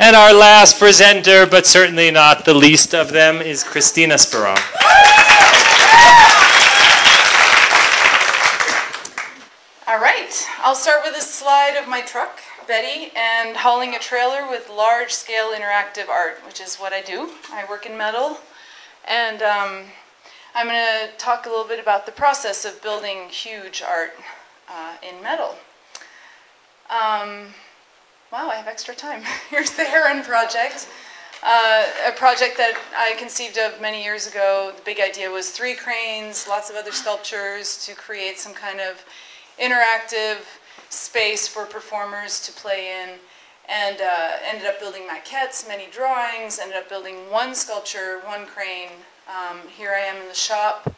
And our last presenter, but certainly not the least of them, is Christina Speron. All right, I'll start with a slide of my truck, Betty, and hauling a trailer with large-scale interactive art, which is what I do. I work in metal, and I'm going to talk a little bit about the process of building huge art in metal. Wow, I have extra time. Here's the Heron Project, a project that I conceived of many years ago. The big idea was 3 cranes, lots of other sculptures to create some kind of interactive space for performers to play in, and ended up building maquettes, many drawings, ended up building 1 sculpture, 1 crane. Here I am in the shop,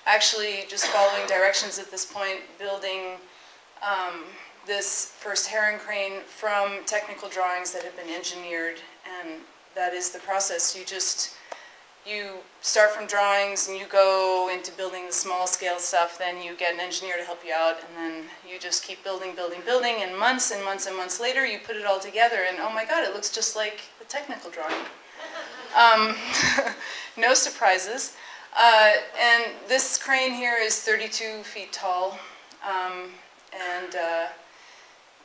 actually just following directions at this point, building this first Heron crane from technical drawings that have been engineered, and that is the process. You start from drawings and you go into building the small scale stuff, then you get an engineer to help you out, and then you just keep building, building, building, and months and months and months later you put it all together and oh my god, it looks just like the technical drawing. No surprises. And this crane here is 32 feet tall, and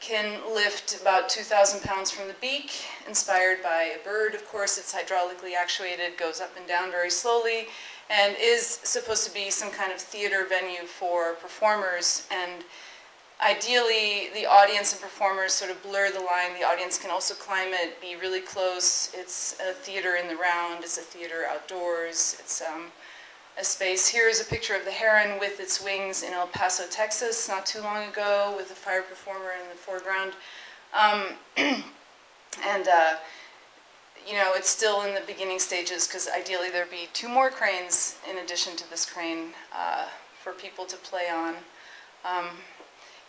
can lift about 2,000 pounds from the beak, inspired by a bird. Of course, it's hydraulically actuated, goes up and down very slowly, and is supposed to be some kind of theater venue for performers. And ideally, the audience and performers sort of blur the line. The audience can also climb it, be really close. It's a theater in the round. It's a theater outdoors. It's a space. Here is a picture of the Heron with its wings in El Paso, Texas, not too long ago, with a fire performer in the foreground. You know, it's still in the beginning stages because ideally there'd be 2 more cranes in addition to this crane for people to play on.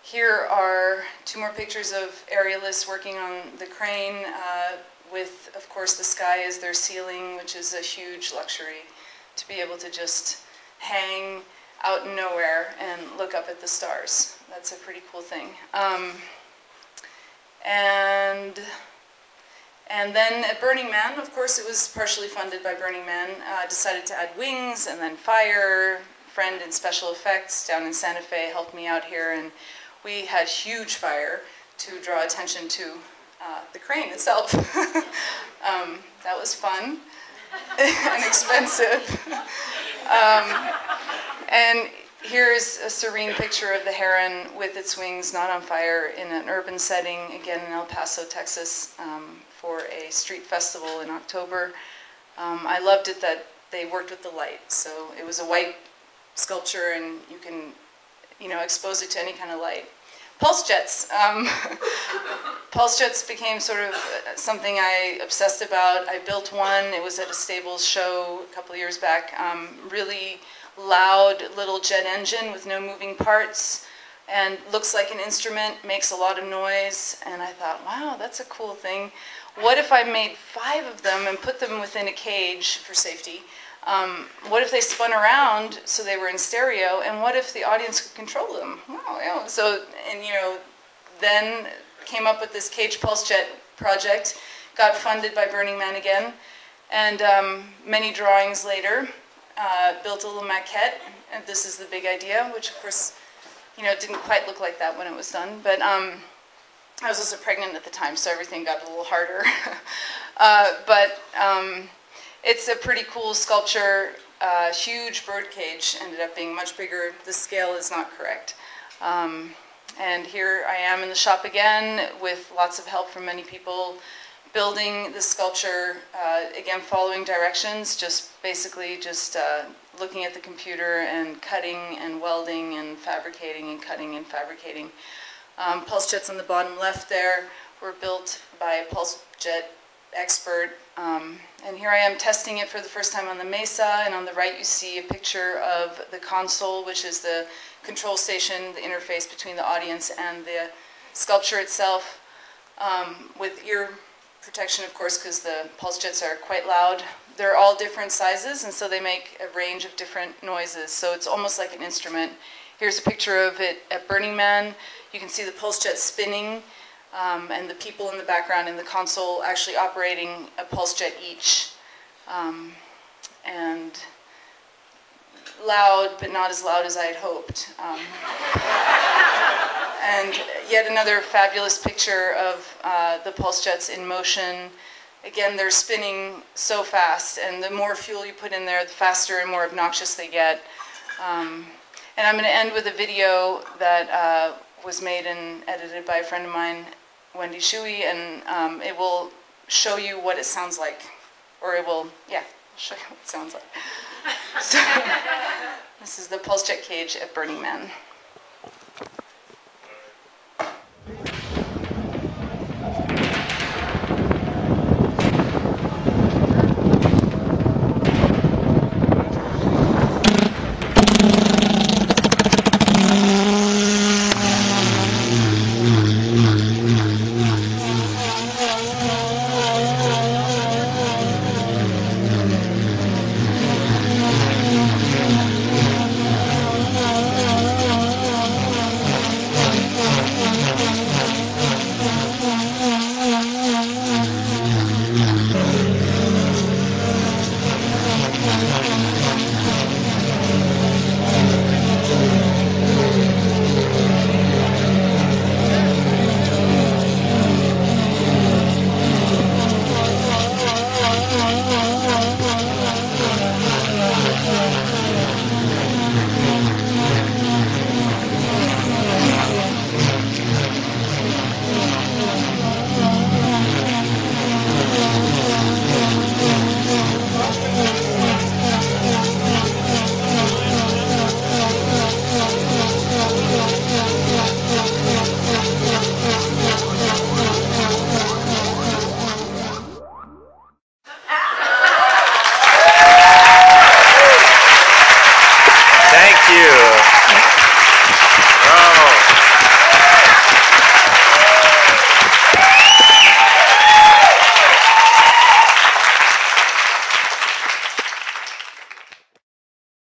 Here are 2 more pictures of aerialists working on the crane with, of course, the sky as their ceiling, which is a huge luxury, to be able to just hang out in nowhere and look up at the stars. That's a pretty cool thing. And then at Burning Man, of course, it was partially funded by Burning Man, decided to add wings and then fire. Friend in special effects down in Santa Fe helped me out here, and we had huge fire to draw attention to the crane itself. That was fun. And expensive. And here's a serene picture of the Heron with its wings not on fire in an urban setting, again in El Paso, Texas, for a street festival in October. I loved it that they worked with the light. So it was a white sculpture and you can, you know, expose it to any kind of light. Pulse jets. Pulse jets became sort of something I obsessed about. I built one. It was at a Stables show a couple of years back. Really loud little jet engine with no moving parts, and looks like an instrument, makes a lot of noise. And I thought, wow, that's a cool thing. What if I made 5 of them and put them within a cage for safety? What if they spun around so they were in stereo, and what if the audience could control them? Wow, yeah. So, and you know, then came up with this cage pulse jet project, got funded by Burning Man again, and many drawings later, built a little maquette, and this is the big idea, which of course, you know, didn't quite look like that when it was done, but I was also pregnant at the time, so everything got a little harder. It's a pretty cool sculpture. Huge bird cage, ended up being much bigger. The scale is not correct. And here I am in the shop again with lots of help from many people, building the sculpture, again following directions, basically just looking at the computer and cutting and welding and fabricating and cutting and fabricating. Pulse jets on the bottom left there were built by a pulse jet expert. And here I am testing it for the first time on the Mesa, and on the right you see a picture of the console, which is the control station, the interface between the audience and the sculpture itself, with ear protection, of course, because the pulse jets are quite loud. They're all different sizes, and so they make a range of different noises, so it's almost like an instrument. Here's a picture of it at Burning Man. You can see the pulse jet spinning and the people in the background in the console actually operating a pulse jet each. And loud, but not as loud as I had hoped. And yet another fabulous picture of the pulse jets in motion. Again, they're spinning so fast, and the more fuel you put in there, the faster and more obnoxious they get. And I'm going to end with a video that was made and edited by a friend of mine, Wendy Shuey, and it will show you what it sounds like. Or it will, yeah, show you what it sounds like. So, this is the pulse jet cage at Burning Man.